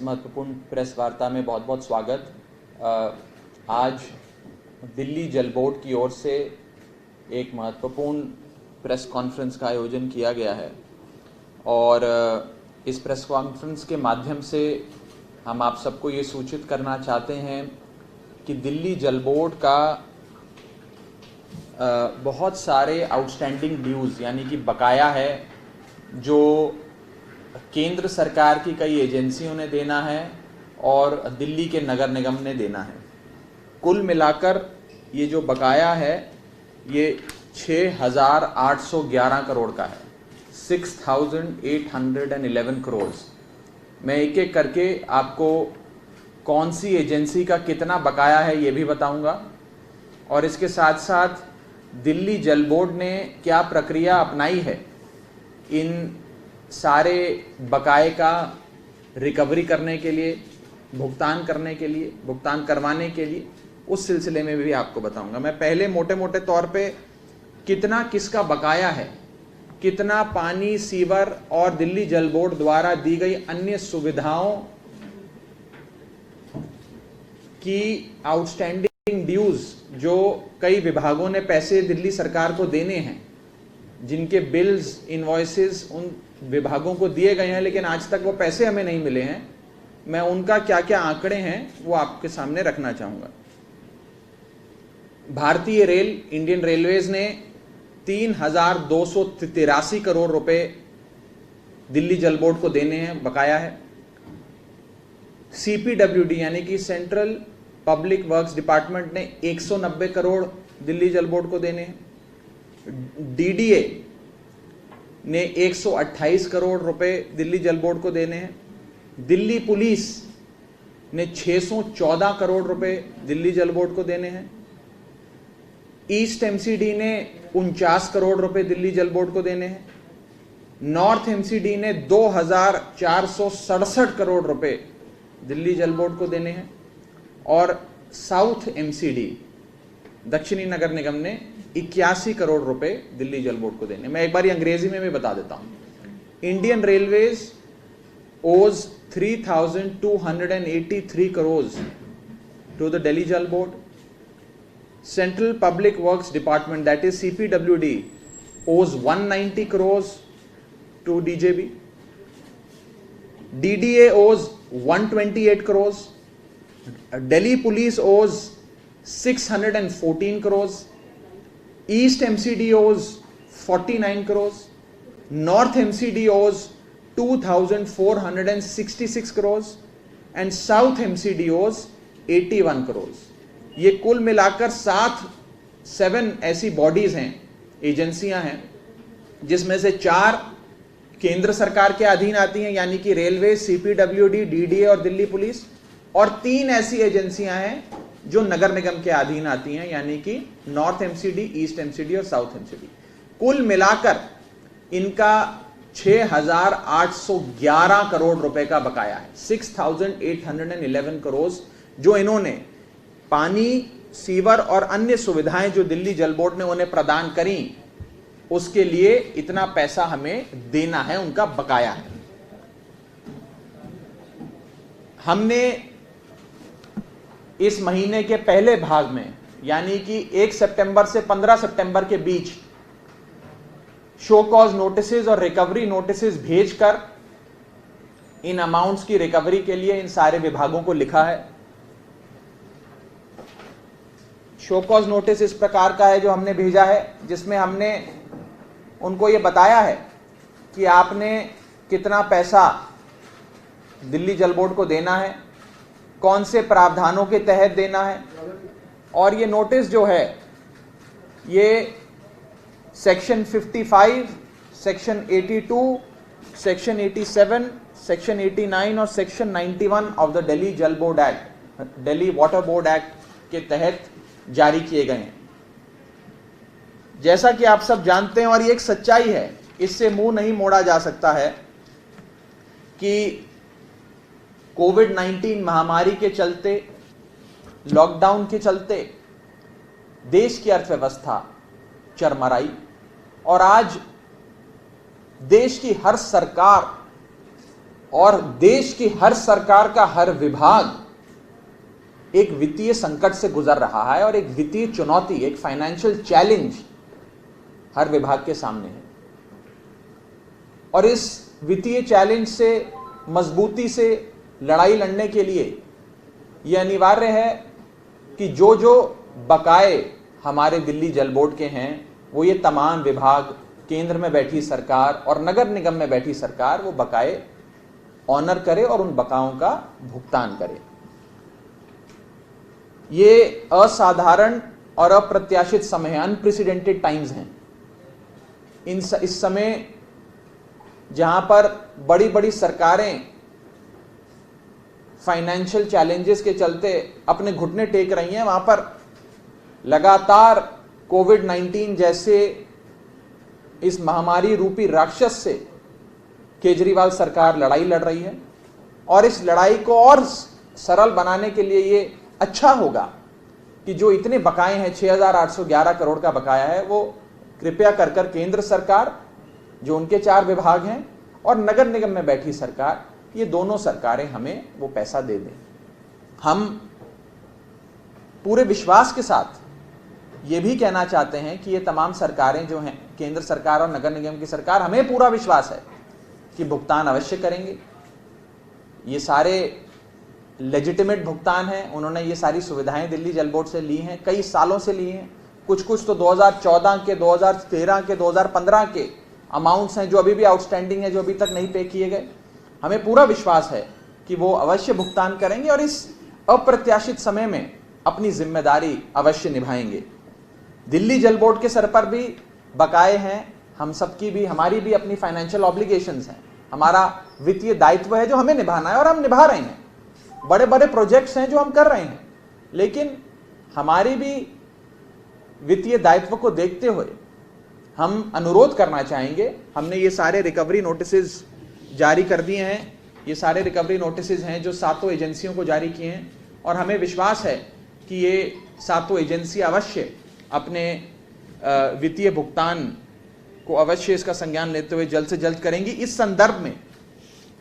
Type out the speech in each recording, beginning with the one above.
महत्वपूर्ण प्रेस वार्ता में बहुत बहुत स्वागत। आज दिल्ली जल बोर्ड की ओर से एक महत्वपूर्ण प्रेस कॉन्फ्रेंस का आयोजन किया गया है और इस प्रेस कॉन्फ्रेंस के माध्यम से हम आप सबको ये सूचित करना चाहते हैं कि दिल्ली जल बोर्ड का बहुत सारे आउटस्टैंडिंग ड्यूज़ यानी कि बकाया है जो केंद्र सरकार की कई एजेंसियों ने देना है और दिल्ली के नगर निगम ने देना है। कुल मिलाकर ये जो बकाया है ये 6,811 करोड़ का है, 6,811 करोड़। मैं एक एक करके आपको कौन सी एजेंसी का कितना बकाया है ये भी बताऊंगा और इसके साथ साथ दिल्ली जल बोर्ड ने क्या प्रक्रिया अपनाई है इन सारे बकाए का रिकवरी करने के लिए, भुगतान करवाने के लिए, उस सिलसिले में भी आपको बताऊंगा। मैं पहले मोटे मोटे तौर पे कितना किसका बकाया है, कितना पानी, सीवर और दिल्ली जल बोर्ड द्वारा दी गई अन्य सुविधाओं की आउटस्टैंडिंग ड्यूज जो कई विभागों ने पैसे दिल्ली सरकार को देने हैं, जिनके बिल्स, इनवॉइसेस उन विभागों को दिए गए हैं लेकिन आज तक वो पैसे हमें नहीं मिले हैं, मैं उनका क्या क्या आंकड़े हैं वो आपके सामने रखना चाहूंगा। भारतीय रेल, इंडियन रेलवेज ने 3,283 करोड़ रुपए दिल्ली जल बोर्ड को देने हैं, बकाया है। CPWD यानी कि सेंट्रल पब्लिक वर्क्स डिपार्टमेंट ने 190 करोड़ दिल्ली जल बोर्ड को देने हैं। DDA ने 128 करोड़ रुपए दिल्ली जल बोर्ड को देने हैं। दिल्ली पुलिस ने 614 करोड़ रुपए दिल्ली जल बोर्ड को देने हैं। ईस्ट MCD ने 49 करोड़ रुपए दिल्ली जल बोर्ड को देने हैं। नॉर्थ MCD ने 2,467 करोड़ रुपए दिल्ली जल बोर्ड को देने हैं और साउथ MCD, दक्षिणी नगर निगम ने 81 करोड़ रुपए दिल्ली जल बोर्ड को देने। मैं एक बार अंग्रेजी में भी बता देता हूं। इंडियन रेलवेज ओज 3,283 करोड़ टू द दिल्ली जल board. Central public works department that is CPWD ओज 190 करोड़ टू DJB। DDA ओज 128 करोड़। दिल्ली पुलिस ओज 614 crore. East MCD owes 49 crores, North MCD owes 2,466 crores and South MCD owes 81 crores। ये कुल मिलाकर 7 ऐसी बॉडीज हैं, एजेंसियां हैं, जिसमें से 4 केंद्र सरकार के अधीन आती हैं यानी कि रेलवे, CPWD, DDA और दिल्ली पुलिस, और 3 ऐसी एजेंसियां हैं जो नगर निगम के अधीन आती हैं यानी कि नॉर्थ MCD, ईस्ट MCD और साउथ MCD। कुल मिलाकर इनका 6,811 करोड़ रुपए का बकाया है, 6,811 करोड़, जो इन्होंने पानी, सीवर और अन्य सुविधाएं जो दिल्ली जल बोर्ड ने उन्हें प्रदान करी, उसके लिए इतना पैसा हमें देना है, उनका बकाया है। हमने इस महीने के पहले भाग में यानी कि 1 सितंबर से 15 सितंबर के बीच शो कॉज नोटिसेस और रिकवरी नोटिसेस भेजकर इन अमाउंट्स की रिकवरी के लिए इन सारे विभागों को लिखा है। शो कॉज नोटिस इस प्रकार का है जो हमने भेजा है, जिसमें हमने उनको यह बताया है कि आपने कितना पैसा दिल्ली जल बोर्ड को देना है, कौन से प्रावधानों के तहत देना है, और ये नोटिस जो है ये सेक्शन 55, सेक्शन 82, सेक्शन 87, सेक्शन 89 और सेक्शन 91 ऑफ द दिल्ली जल board act, Delhi water board act के तहत जारी किए गए हैं। जैसा कि आप सब जानते हैं और ये एक सच्चाई है, इससे मुंह नहीं मोड़ा जा सकता है कि कोविड-19 महामारी के चलते, लॉकडाउन के चलते देश की अर्थव्यवस्था चरमराई और आज देश की हर सरकार और देश की हर सरकार का हर विभाग एक वित्तीय संकट से गुजर रहा है और एक वित्तीय चुनौती, एक फाइनेंशियल चैलेंज हर विभाग के सामने है। और इस वित्तीय चैलेंज से मजबूती से लड़ाई लड़ने के लिए यह अनिवार्य है कि जो जो बकाए हमारे दिल्ली जल बोर्ड के हैं वो ये तमाम विभाग, केंद्र में बैठी सरकार और नगर निगम में बैठी सरकार वो बकाए ऑनर करे और उन बकाओं का भुगतान करे। ये असाधारण और अप्रत्याशित समय है, अनप्रेसिडेंटेड टाइम्स हैं। इस समय जहां पर बड़ी बड़ी सरकारें फाइनेंशियल चैलेंजेस के चलते अपने घुटने टेक रही हैं, वहां पर लगातार कोविड-19 जैसे इस महामारी रूपी राक्षस से केजरीवाल सरकार लड़ाई लड़ रही है। और इस लड़ाई को और सरल बनाने के लिए ये अच्छा होगा कि जो इतने बकाए हैं, 6,811 करोड़ का बकाया है, वो कृपया कर केंद्र सरकार, जो उनके 4 विभाग हैं, और नगर निगम में बैठी सरकार, ये दोनों सरकारें हमें वो पैसा दे दें। हम पूरे विश्वास के साथ ये भी कहना चाहते हैं कि ये तमाम सरकारें जो हैं, केंद्र सरकार और नगर निगम की सरकार, हमें पूरा विश्वास है कि भुगतान अवश्य करेंगे। ये सारे लेजिटिमेट भुगतान हैं, उन्होंने ये सारी सुविधाएं दिल्ली जल बोर्ड से ली हैं, कई सालों से ली हैं। कुछ तो 2014 के, 2013 के, 2015 के अमाउंट्स हैं जो अभी भी आउटस्टैंडिंग है, जो अभी तक नहीं पे किए गए। हमें पूरा विश्वास है कि वो अवश्य भुगतान करेंगे और इस अप्रत्याशित समय में अपनी जिम्मेदारी अवश्य निभाएंगे। दिल्ली जल बोर्ड के सर पर भी बकाए हैं, हम सबकी भी, हमारी भी अपनी फाइनेंशियल ऑब्लिगेशंस हैं, हमारा वित्तीय दायित्व है जो हमें निभाना है और हम निभा रहे हैं। बड़े बड़े प्रोजेक्ट्स हैं जो हम कर रहे हैं, लेकिन हमारी भी वित्तीय दायित्व को देखते हुए हम अनुरोध करना चाहेंगे। हमने ये सारे रिकवरी नोटिसेस जारी कर दिए हैं, ये सारे रिकवरी नोटिसेस हैं जो 7 एजेंसियों को जारी किए हैं, और हमें विश्वास है कि ये 7 एजेंसी अवश्य अपने वित्तीय भुगतान को अवश्य इसका संज्ञान लेते हुए जल्द से जल्द करेंगी। इस संदर्भ में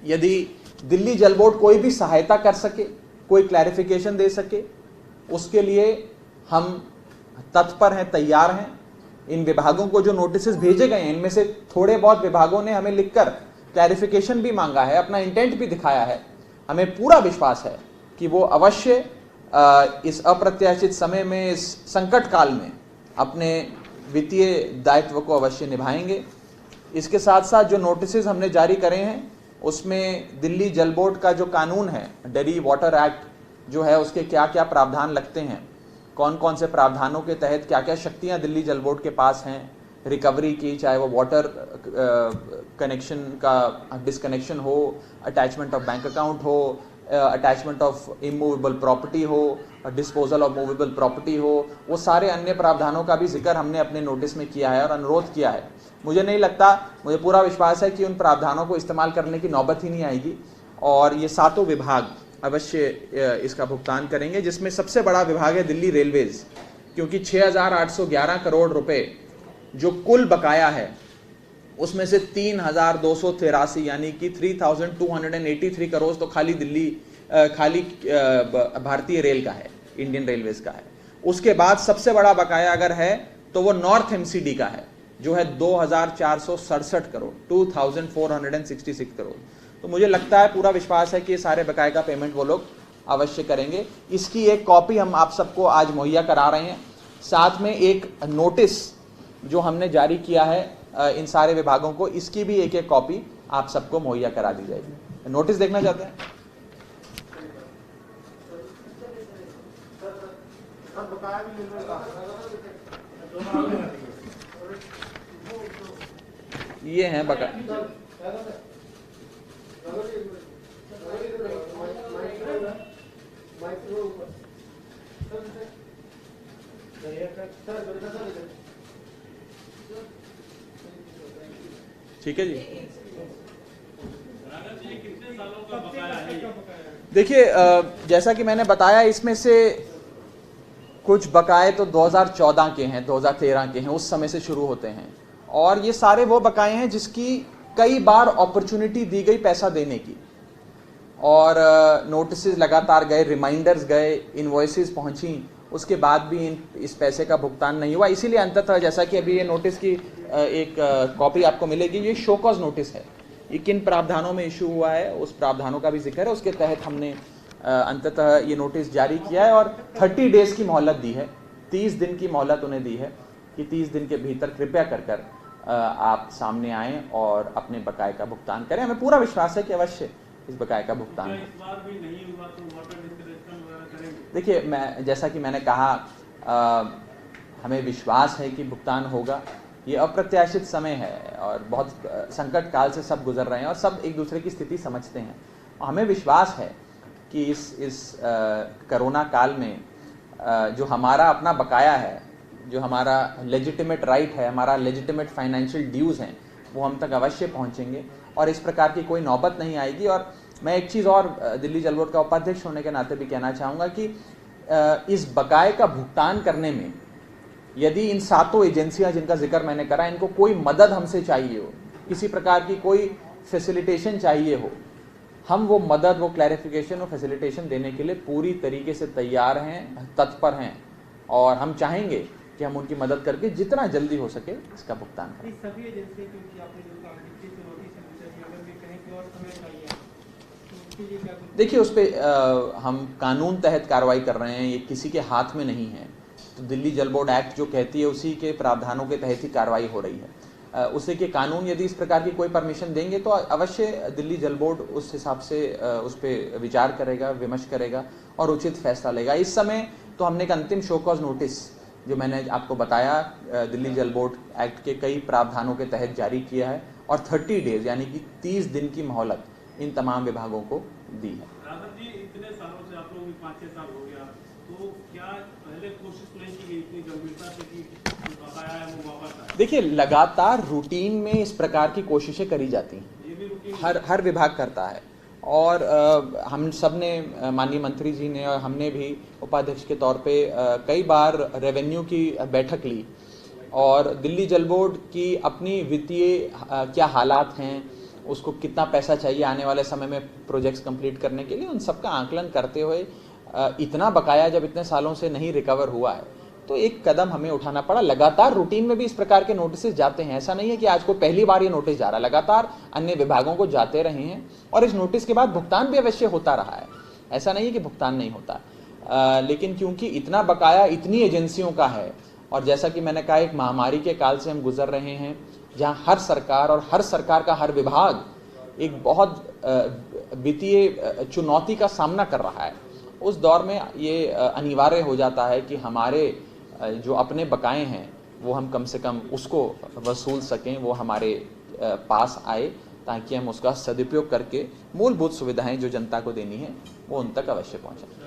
यदि दिल्ली जल बोर्ड कोई भी सहायता कर सके, कोई क्लैरिफिकेशन दे सके, उसके लिए हम तत्पर हैं, तैयार हैं। इन विभागों को जो नोटिस भेजे गए हैं, इनमें से थोड़े बहुत विभागों ने हमें लिखकर क्लैरिफिकेशन भी मांगा है, अपना इंटेंट भी दिखाया है। हमें पूरा विश्वास है कि वो अवश्य इस अप्रत्याशित समय में, इस संकट काल में अपने वित्तीय दायित्व को अवश्य निभाएंगे। इसके साथ साथ जो नोटिसेस हमने जारी करे हैं, उसमें दिल्ली जल बोर्ड का जो कानून है, डेली वाटर एक्ट जो है, उसके क्या क्या प्रावधान लगते हैं, कौन कौन से प्रावधानों के तहत क्या क्या शक्तियां दिल्ली जल बोर्ड के पास हैं रिकवरी की, चाहे वो वाटर कनेक्शन का डिसकनेक्शन हो, अटैचमेंट ऑफ बैंक अकाउंट हो, अटैचमेंट ऑफ इमूवेबल प्रॉपर्टी हो, डिस्पोजल ऑफ मूवेबल प्रॉपर्टी हो, वो सारे अन्य प्रावधानों का भी जिक्र हमने अपने नोटिस में किया है और अनुरोध किया है। मुझे नहीं लगता, मुझे पूरा विश्वास है कि उन प्रावधानों को इस्तेमाल करने की नौबत ही नहीं आएगी और ये 7 विभाग अवश्य इसका भुगतान करेंगे, जिसमें सबसे बड़ा विभाग है दिल्ली रेलवेज, क्योंकि 6,811 करोड़ रुपए जो कुल बकाया है, उसमें से 3,283 यानी कि 3,283 करोड़ तो खाली भारतीय रेल का है, इंडियन रेलवेज का है। उसके बाद सबसे बड़ा बकाया अगर है तो वो नॉर्थ एमसीडी का है, जो है 2,467 करोड़, 2,466 करोड़। तो मुझे लगता है, पूरा विश्वास है कि ये सारे बकाये का पेमेंट वो लोग अवश्य करेंगे। इसकी एक कॉपी हम आप सबको आज मुहैया करा रहे हैं, साथ में एक नोटिस जो हमने जारी किया है इन सारे विभागों को, इसकी भी एक एक कॉपी आप सबको मुहैया करा दी जाएगी। नोटिस देखना चाहते हैं? ये हैं बकाया। ठीक है जी। देखिए, जैसा कि मैंने बताया, इसमें से कुछ बकाए तो 2014 के हैं, 2013 के हैं, उस समय से शुरू होते हैं, और ये सारे वो बकाए हैं जिसकी कई बार अपॉर्चुनिटी दी गई पैसा देने की, और नोटिस लगातार गए, रिमाइंडर्स गए, इनवॉइसेस पहुंची, उसके बाद भी इस पैसे का भुगतान नहीं हुआ। इसीलिए अंततः जैसा कि अभी ये नोटिस की एक कॉपी आपको मिलेगी, ये शो कॉज नोटिस है। ये किन प्रावधानों में इशू हुआ है उस प्रावधानों का भी जिक्र है, उसके तहत हमने अंततः ये नोटिस जारी किया है और 30 डेज की मोहलत दी है, 30 दिन की मोहलत उन्हें दी है कि 30 दिन के भीतर कृपया कर आप सामने आएँ और अपने बकाये का भुगतान करें। हमें पूरा विश्वास है कि अवश्य इस बकाये का भुगतान है। इस बार भी नहीं हुआ तो वाटर डिस्कनेक्शन वगैरह करेंगे? देखिए, जैसा कि मैंने कहा, हमें विश्वास है कि भुगतान होगा। ये अप्रत्याशित समय है और बहुत संकट काल से सब गुजर रहे हैं और सब एक दूसरे की स्थिति समझते हैं। हमें विश्वास है कि इस कोरोना काल में जो हमारा अपना बकाया है, जो हमारा लेजिटिमेट राइट है, हमारा लेजिटिमेट फाइनेंशियल ड्यूज़ हैं, वो हम तक अवश्य पहुंचेंगे और इस प्रकार की कोई नौबत नहीं आएगी। और मैं एक चीज़ और दिल्ली जल बोर्ड का उपाध्यक्ष होने के नाते भी कहना चाहूँगा कि इस बकाये का भुगतान करने में यदि इन 7 एजेंसियां जिनका जिक्र मैंने करा, इनको कोई मदद हमसे चाहिए हो, किसी प्रकार की कोई फैसिलिटेशन चाहिए हो, हम वो मदद, वो क्लैरिफिकेशन, वो फैसिलिटेशन देने के लिए पूरी तरीके से तैयार हैं, तत्पर हैं और हम चाहेंगे कि हम उनकी मदद करके जितना जल्दी हो सके इसका भुगतान करें। सभी एजेंसियों क्योंकि आपने जो कहा कि नोटिस अगर भी कहीं की और समय चाहिए तो उसके लिए क्या? देखिए, उस पर हम कानून तहत कार्रवाई कर रहे हैं, ये किसी के हाथ में नहीं है। तो दिल्ली जल बोर्ड एक्ट जो कहती है उसी के प्रावधानों के तहत ही कार्रवाई हो रही है। उसे के कानून यदि इस प्रकार की कोई परमिशन देंगे तो अवश्य दिल्ली जल बोर्ड उस हिसाब से उस पर विचार करेगा, विमर्श करेगा और उचित फैसला लेगा। इस समय तो हमने एक अंतिम शो कॉज नोटिस जो मैंने आपको बताया दिल्ली जल बोर्ड एक्ट के कई प्रावधानों के तहत जारी किया है और 30 डेज यानी कि 30 दिन की मोहलत इन तमाम विभागों को दी है। राघव जी, इतने सालों से आप लोग 5-6 साल हो गया, तो क्या पहले कोशिश नहीं की गई इतनी गंभीरता से कि बकाया है वो वापस आए? देखिए, लगातार रूटीन में इस प्रकार की कोशिशें करी जाती हैं, ये भी रूटीन हर विभाग करता है और हम सब ने, माननीय मंत्री जी ने और हमने भी उपाध्यक्ष के तौर पे कई बार रेवेन्यू की बैठक ली और दिल्ली जल बोर्ड की अपनी वित्तीय क्या हालात हैं, उसको कितना पैसा चाहिए आने वाले समय में प्रोजेक्ट्स कंप्लीट करने के लिए, उन सब का आकलन करते हुए इतना बकाया जब इतने सालों से नहीं रिकवर हुआ है तो एक कदम हमें उठाना पड़ा। लगातार रूटीन में भी इस प्रकार के नोटिस जाते हैं, ऐसा नहीं है कि आज को पहली बार ये नोटिस जा रहा है, लगातार अन्य विभागों को जाते रहे हैं और इस नोटिस के बाद भुगतान भी अवश्य होता रहा है। ऐसा नहीं है कि भुगतान नहीं होता, लेकिन क्योंकि इतना बकाया इतनी एजेंसियों का है और जैसा कि मैंने कहा, एक महामारी के काल से हम गुजर रहे हैं जहां हर सरकार और हर सरकार का हर विभाग एक बहुत वित्तीय चुनौती का सामना कर रहा है। उस दौर में ये अनिवार्य हो जाता है कि हमारे जो अपने बकाए हैं वो हम कम से कम उसको वसूल सकें, वो हमारे पास आए ताकि हम उसका सदुपयोग करके मूलभूत सुविधाएं जो जनता को देनी है वो उन तक अवश्य पहुंचाएं।